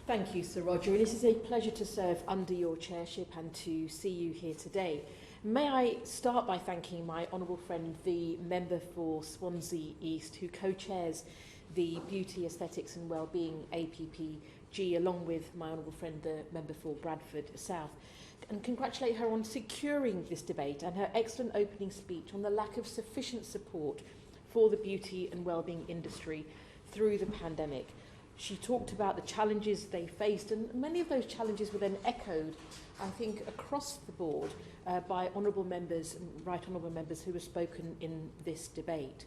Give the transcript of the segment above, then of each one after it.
Thank you, Sir Roger. It is a pleasure to serve under your chairship and to see you here today. May I start by thanking my honourable friend, the member for Swansea East, who co-chairs the Beauty, Aesthetics and Wellbeing APPG, along with my honourable friend, the member for Bradford South, and congratulate her on securing this debate and her excellent opening speech on the lack of sufficient support for the beauty and wellbeing industry through the pandemic. She talked about the challenges they faced, and many of those challenges were then echoed, I think, across the board by honourable members and right honourable members who have spoken in this debate.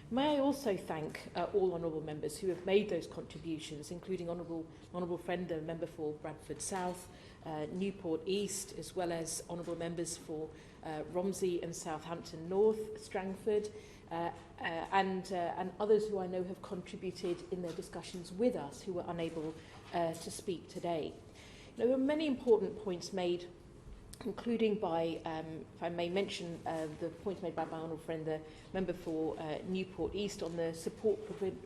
May I also thank all honourable members who have made those contributions, including honourable friend, the member for Bradford South, Newport East, as well as honourable members for Romsey and Southampton North, Strangford, and others who I know have contributed in their discussions with us who were unable to speak today. There were many important points made, including by, if I may mention, the points made by my honourable friend, the member for Newport East, on the support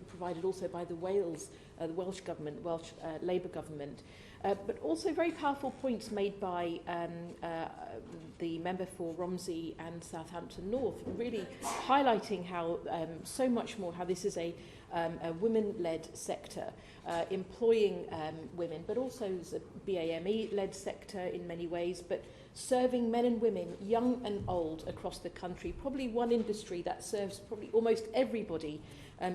provided also by the Welsh government, Welsh Labour government, but also very powerful points made by the member for Romsey and Southampton North, really highlighting how so much more, how this is a women-led sector, employing women, but also is a BAME-led sector in many ways, but serving men and women, young and old, across the country, probably one industry that serves probably almost everybody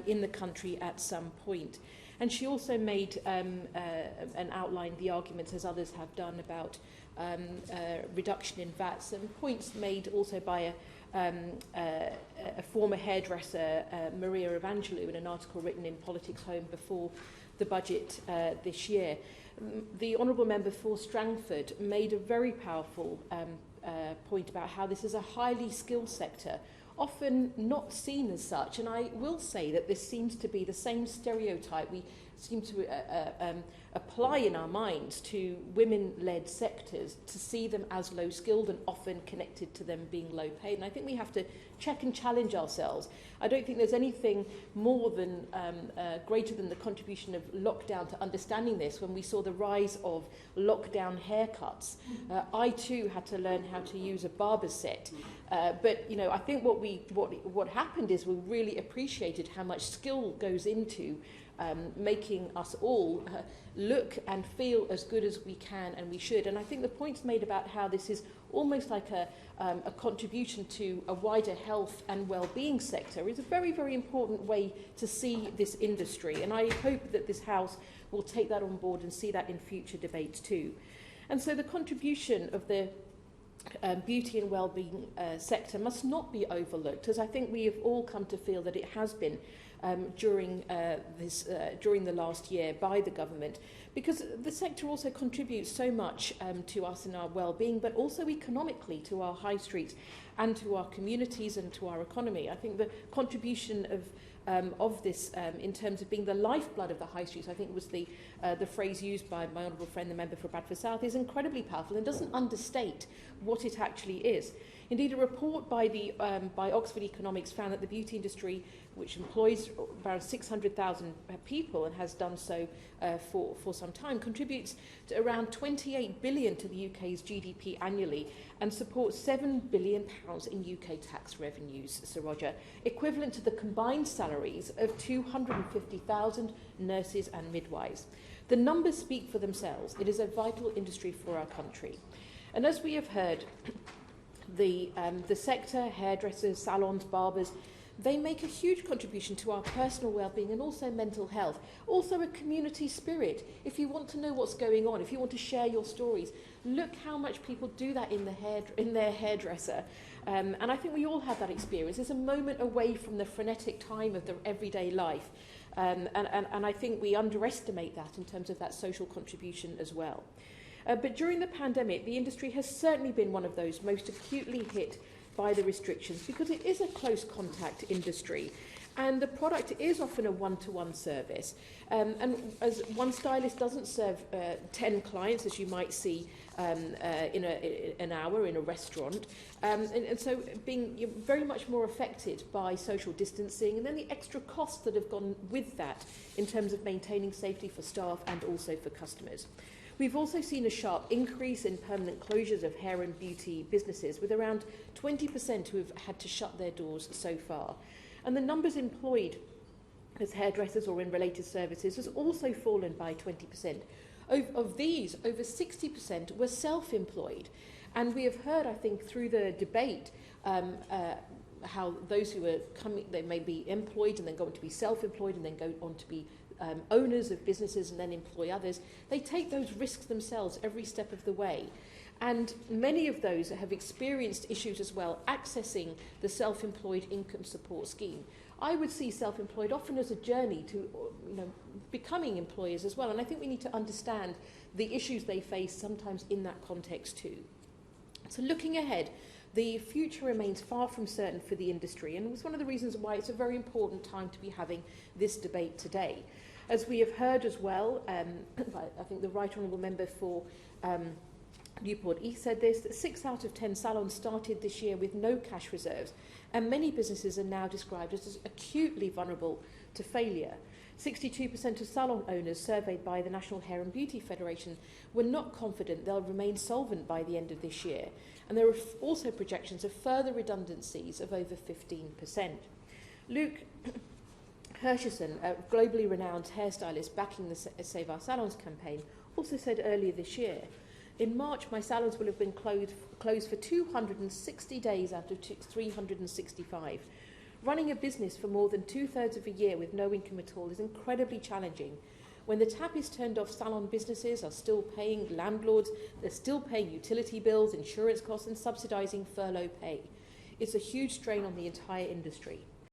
in the country at some point. And she also made and outlined the arguments, as others have done, about reduction in VATs, and points made also by a former hairdresser, Maria Evangelou, in an article written in Politics Home before the budget this year. The honourable member for Strangford made a very powerful point about how this is a highly skilled sector, often not seen as such. And I will say that this seems to be the same stereotype we seem to apply in our minds to women-led sectors, to see them as low-skilled and often connected to them being low-paid. And I think we have to check and challenge ourselves. I don't think there's anything more than greater than the contribution of lockdown to understanding this. When we saw the rise of lockdown haircuts, I too had to learn how to use a barber set. But you know, I think what happened is we really appreciated how much skill goes into making us all look and feel as good as we can and we should. And I think the points made about how this is almost like a contribution to a wider health and well-being sector is a very, very important way to see this industry. And I hope that this House will take that on board and see that in future debates too. And so the contribution of the beauty and wellbeing sector must not be overlooked, as I think we have all come to feel that it has been during the last year by the government, because the sector also contributes so much to us in our well-being, but also economically to our high streets and to our communities and to our economy. I think the contribution of this in terms of being the lifeblood of the high streets, I think was the phrase used by my honourable friend, the member for Bradford South, is incredibly powerful and doesn't understate what it actually is. Indeed, a report by Oxford Economics found that the beauty industry, which employs around 600,000 people and has done so for some time, contributes to around 28 billion to the UK's GDP annually and supports £7 billion in UK tax revenues, Sir Roger, equivalent to the combined salaries of 250,000 nurses and midwives. The numbers speak for themselves. It is a vital industry for our country. And as we have heard, the sector, hairdressers, salons, barbers, they make a huge contribution to our personal well-being and also mental health. Also a community spirit. If you want to know what's going on, if you want to share your stories, look how much people do that in their hairdresser. And I think we all have that experience. It's a moment away from the frenetic time of the everyday life. And I think we underestimate that in terms of that social contribution as well. But during the pandemic, the industry has certainly been one of those most acutely hit by the restrictions, because it is a close contact industry And the product is often a one-to-one service. And as one stylist doesn't serve 10 clients, as you might see in an hour in a restaurant. And so being very much more affected by social distancing and then the extra costs that have gone with that in terms of maintaining safety for staff and also for customers. We've also seen a sharp increase in permanent closures of hair and beauty businesses, with around 20% who have had to shut their doors so far. And the numbers employed as hairdressers or in related services has also fallen by 20%. Of these, over 60% were self-employed. And we have heard, I think, through the debate, how those who are coming, they may be employed and then go on to be self-employed and then go on to be owners of businesses and then employ others. They take those risks themselves every step of the way. And many of those have experienced issues as well, accessing the self-employed income support scheme. I would see self-employed often as a journey to becoming employers as well. And I think we need to understand the issues they face sometimes in that context too. So looking ahead, the future remains far from certain for the industry, and it's one of the reasons why it's a very important time to be having this debate today. As we have heard as well, I think the Right Honourable Member for Newport East said this, that 6 out of 10 salons started this year with no cash reserves, and many businesses are now described as acutely vulnerable to failure. 62% of salon owners surveyed by the National Hair and Beauty Federation were not confident they'll remain solvent by the end of this year, and there are also projections of further redundancies of over 15%. Luke Hersherson, a globally renowned hairstylist backing the Save Our Salons campaign, also said earlier this year, in March, my salons will have been closed for 260 days out of 365. Running a business for more than 2/3 of a year with no income at all is incredibly challenging. When the tap is turned off, salon businesses are still paying landlords, they're still paying utility bills, insurance costs, and subsidising furlough pay. It's a huge strain on the entire industry.